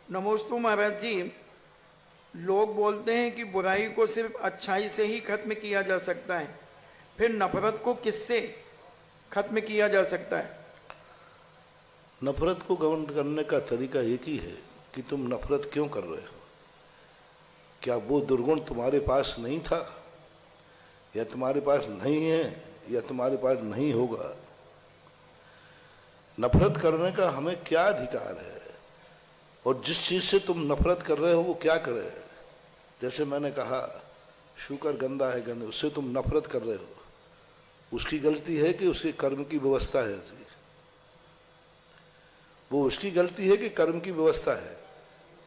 नमोस्तु महाराज जी। लोग बोलते हैं कि बुराई को सिर्फ अच्छाई से ही खत्म किया जा सकता है, फिर नफरत को किससे खत्म किया जा सकता है? नफरत को गवर्न करने का तरीका एक ही है कि तुम नफरत क्यों कर रहे हो। क्या वो दुर्गुण तुम्हारे पास नहीं था, या तुम्हारे पास नहीं है, या तुम्हारे पास नहीं होगा? नफरत करने का हमें क्या अधिकार है? और जिस चीज से तुम नफरत कर रहे हो वो क्या करे? जैसे मैंने कहा, शुकर गंदा है, गंदे, उससे तुम नफरत कर रहे हो, उसकी गलती है कि उसके कर्म की व्यवस्था है ऐसी? वो उसकी गलती है कि कर्म की व्यवस्था है?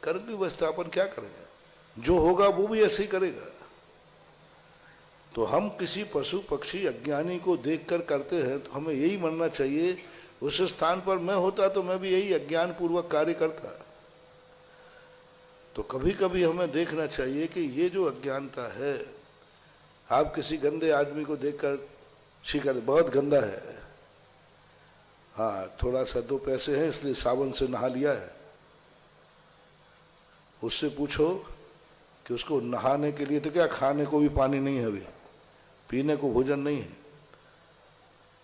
कर्म की व्यवस्था अपन क्या करेंगे? जो होगा वो भी ऐसे ही करेगा। तो हम किसी पशु पक्षी अज्ञानी को देखकर करते हैं तो हमें यही मानना चाहिए, उस स्थान पर मैं होता तो मैं भी यही अज्ञान पूर्वक कार्य करता। तो कभी कभी हमें देखना चाहिए कि ये जो अज्ञानता है, आप किसी गंदे आदमी को देखकर शिकर बहुत गंदा है, हाँ थोड़ा सा दो पैसे हैं इसलिए साबुन से नहा लिया है, उससे पूछो कि उसको नहाने के लिए तो क्या खाने को भी पानी नहीं है, अभी पीने को भोजन नहीं है,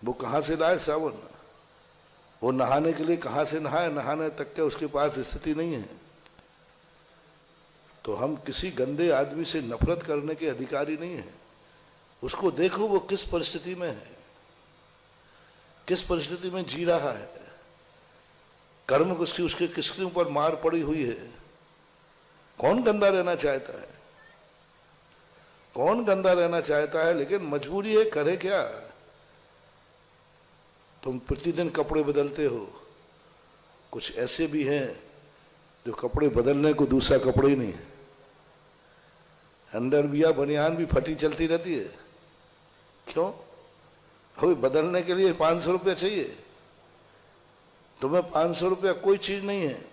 वो कहाँ से लाए साबुन? वो नहाने के लिए कहाँ से नहाए? नहाने तक के उसके पास स्थिति नहीं है। तो हम किसी गंदे आदमी से नफरत करने के अधिकारी नहीं है। उसको देखो वो किस परिस्थिति में है, किस परिस्थिति में जी रहा है, कर्म उसकी उसके किसके ऊपर मार पड़ी हुई है। कौन गंदा रहना चाहता है? कौन गंदा रहना चाहता है? लेकिन मजबूरी है, करे क्या? तुम प्रतिदिन कपड़े बदलते हो, कुछ ऐसे भी हैं जो कपड़े बदलने को दूसरा कपड़े ही नहीं है, अंडरवियर बनियान भी फटी चलती रहती है। क्यों? अभी बदलने के लिए 500 रुपया चाहिए। तुम्हें 500 रुपया कोई चीज नहीं है,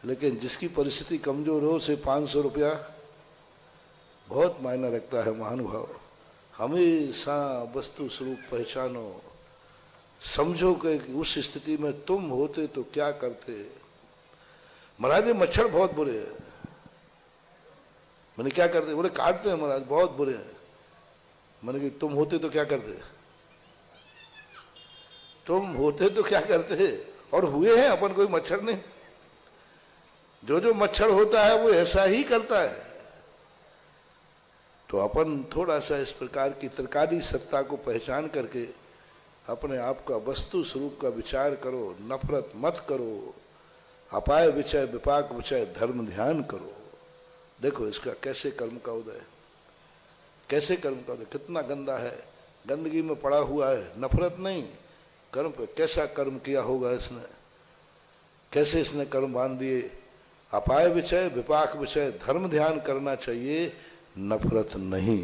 लेकिन जिसकी परिस्थिति कमजोर हो उसे 500 रुपया बहुत मायने रखता है। महानुभाव, हमेशा वस्तु स्वरूप पहचानो, समझो कि उस स्थिति में तुम होते तो क्या करते। महाराज ये मच्छर बहुत बुरे हैं। मैंने क्या करते? बोले काटते हैं महाराज, बहुत बुरे हैं। मैंने कि तुम होते तो क्या करते? तुम होते तो क्या करते? और हुए हैं अपन, कोई मच्छर नहीं। जो जो मच्छर होता है वो ऐसा ही करता है। तो अपन थोड़ा सा इस प्रकार की तरकारी सत्ता को पहचान करके अपने आप का वस्तु स्वरूप का विचार करो। नफरत मत करो, अपाय विचय विपाक विचय धर्म ध्यान करो। देखो इसका कैसे कर्म का उदय, कैसे कर्म का उदय, कितना गंदा है, गंदगी में पड़ा हुआ है। नफरत नहीं, कर्म पे कैसा कर्म किया होगा इसने, कैसे इसने कर्म बांध दिए। अपाय विचय विपाक विचय धर्म ध्यान करना चाहिए, नफरत नहीं।